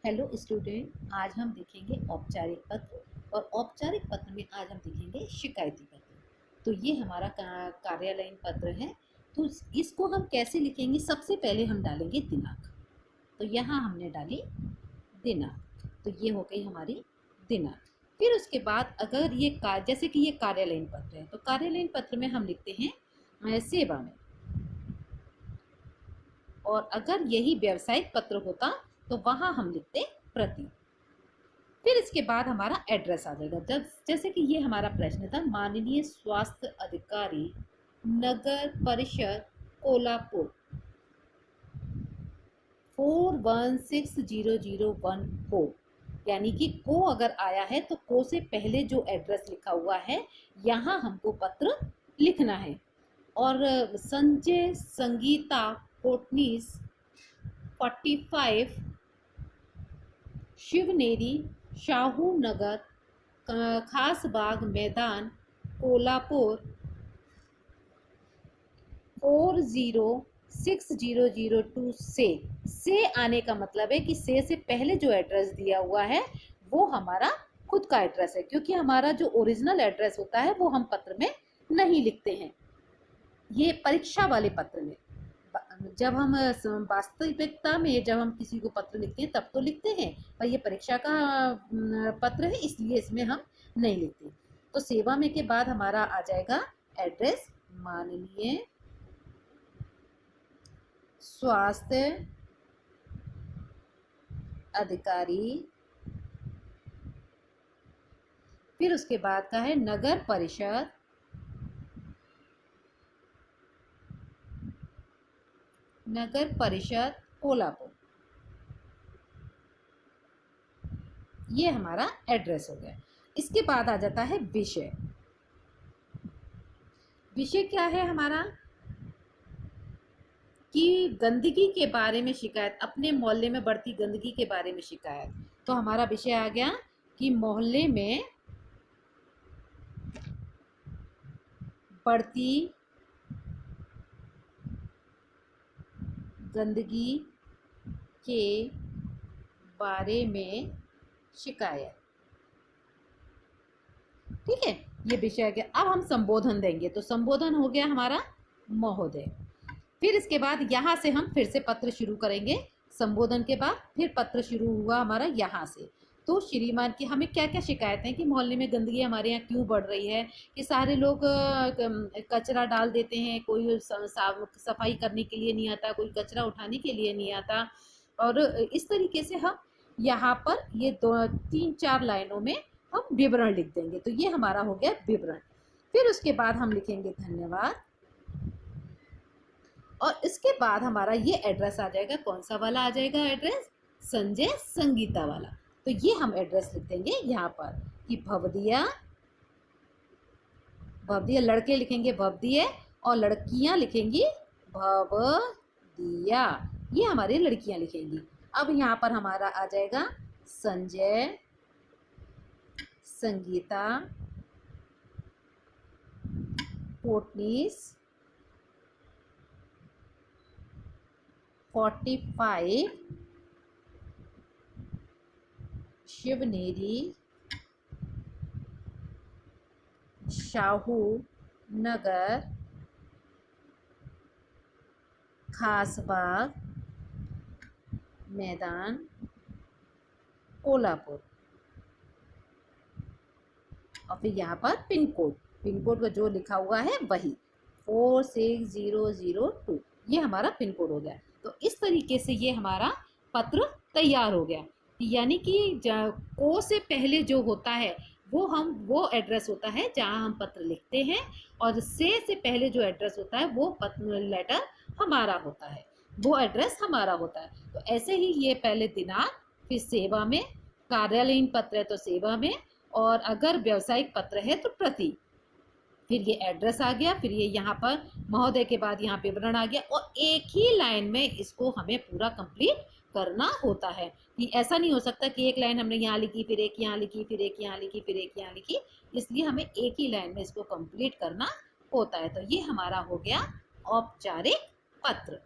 Hello student, आज हम देखेंगे औपचारिक पत्र। और औपचारिक पत्र में आज हम देखेंगे शिकायती पत्र। तो ये हमारा कार्यालयीन पत्र है। तो इसको हम कैसे लिखेंगे? सबसे पहले हम डालेंगे दिनांक। तो यहाँ हमने डाली दिनांक, तो ये हो गई हमारी दिनांक। फिर उसके बाद अगर ये जैसे कि ये कार्यालयीन पत्र है, तो कार्यालयीन पत्र में हम लिखते हैं सेवा में। और अगर यही व्यावसायिक पत्र होता तो वहाँ हम लिखते प्रति। फिर इसके बाद हमारा एड्रेस आ जाएगा। जब जैसे कि ये हमारा प्रश्न था, माननीय स्वास्थ्य अधिकारी नगर परिषद कोल्हापुर 416001 यानी कि को अगर आया है तो को से पहले जो एड्रेस लिखा हुआ है यहाँ हमको पत्र लिखना है। और संजय संगीता कोटनीस 45 शिवनेरी शाहू नगर खासबाग मैदान कोल्हापुर 406002 से आने का मतलब है कि से पहले जो एड्रेस दिया हुआ है वो हमारा खुद का एड्रेस है, क्योंकि हमारा जो ओरिजिनल एड्रेस होता है वो हम पत्र में नहीं लिखते हैं। ये परीक्षा वाले पत्र में, जब हम वास्तविकता में जब हम किसी को पत्र लिखते हैं तब तो लिखते हैं, पर ये परीक्षा का पत्र है इसलिए इसमें हम नहीं लिखते। तो सेवा में के बाद हमारा आ जाएगा एड्रेस, माननीय स्वास्थ्य अधिकारी। फिर उसके बाद का है नगर परिषद कोल्हापुर। ये हमारा एड्रेस हो गया। इसके बाद आ जाता है विषय। विषय क्या है हमारा? कि गंदगी के बारे में शिकायत, अपने मोहल्ले में बढ़ती गंदगी के बारे में शिकायत। तो हमारा विषय आ गया कि मोहल्ले में बढ़ती गंदगी के बारे में शिकायत। ठीक है, ये विषय आ गया। अब हम संबोधन देंगे, तो संबोधन हो गया हमारा महोदय। फिर इसके बाद यहाँ से हम फिर से पत्र शुरू करेंगे। संबोधन के बाद फिर पत्र शुरू हुआ हमारा यहाँ से। तो श्रीमान की हमें क्या क्या शिकायतें कि मोहल्ले में गंदगी हमारे यहाँ क्यों बढ़ रही है, कि सारे लोग कचरा डाल देते हैं, कोई सफाई करने के लिए नहीं आता, कोई कचरा उठाने के लिए नहीं आता। और इस तरीके से हम यहाँ पर ये 2-3-4 लाइनों में हम विवरण लिख देंगे। तो ये हमारा हो गया विवरण। फिर उसके बाद हम लिखेंगे धन्यवाद। और इसके बाद हमारा ये एड्रेस आ जाएगा। कौन सा वाला आ जाएगा एड्रेस? संजय संगीता वाला। तो ये हम एड्रेस लिख देंगे यहाँ पर कि भवदिया लड़के लिखेंगे भवदिया और लड़कियां लिखेंगी भवदिया। ये हमारी लड़कियां लिखेंगी। अब यहाँ पर हमारा आ जाएगा संजय संगीता कोटनीस 45 शिवनेरी शाहू नगर खासबाग मैदान कोल्हापुर। और फिर यहाँ पर पिन कोड का जो लिखा हुआ है वही 46002, ये हमारा पिन कोड हो गया। तो इस तरीके से ये हमारा पत्र तैयार हो गया। यानी कि को से पहले जो होता है वो एड्रेस होता है जहाँ हम पत्र लिखते हैं, और से पहले जो एड्रेस होता है वो पत्र लेटर हमारा होता है, वो एड्रेस हमारा होता है। तो ऐसे ही ये पहले दिनांक, फिर सेवा में, कार्यालयीन पत्र है तो सेवा में, और अगर व्यावसायिक पत्र है तो प्रति। फिर ये एड्रेस आ गया, फिर ये यहाँ पर महोदय के बाद यहाँ विवरण आ गया, और एक ही लाइन में इसको हमें पूरा कंप्लीट करना होता है। कि ऐसा नहीं हो सकता कि एक लाइन हमने यहाँ लिखी, फिर एक यहाँ लिखी, फिर एक यहाँ लिखी, फिर एक यहाँ लिखी। इसलिए हमें एक ही लाइन में इसको कंप्लीट करना होता है। तो ये हमारा हो गया औपचारिक पत्र।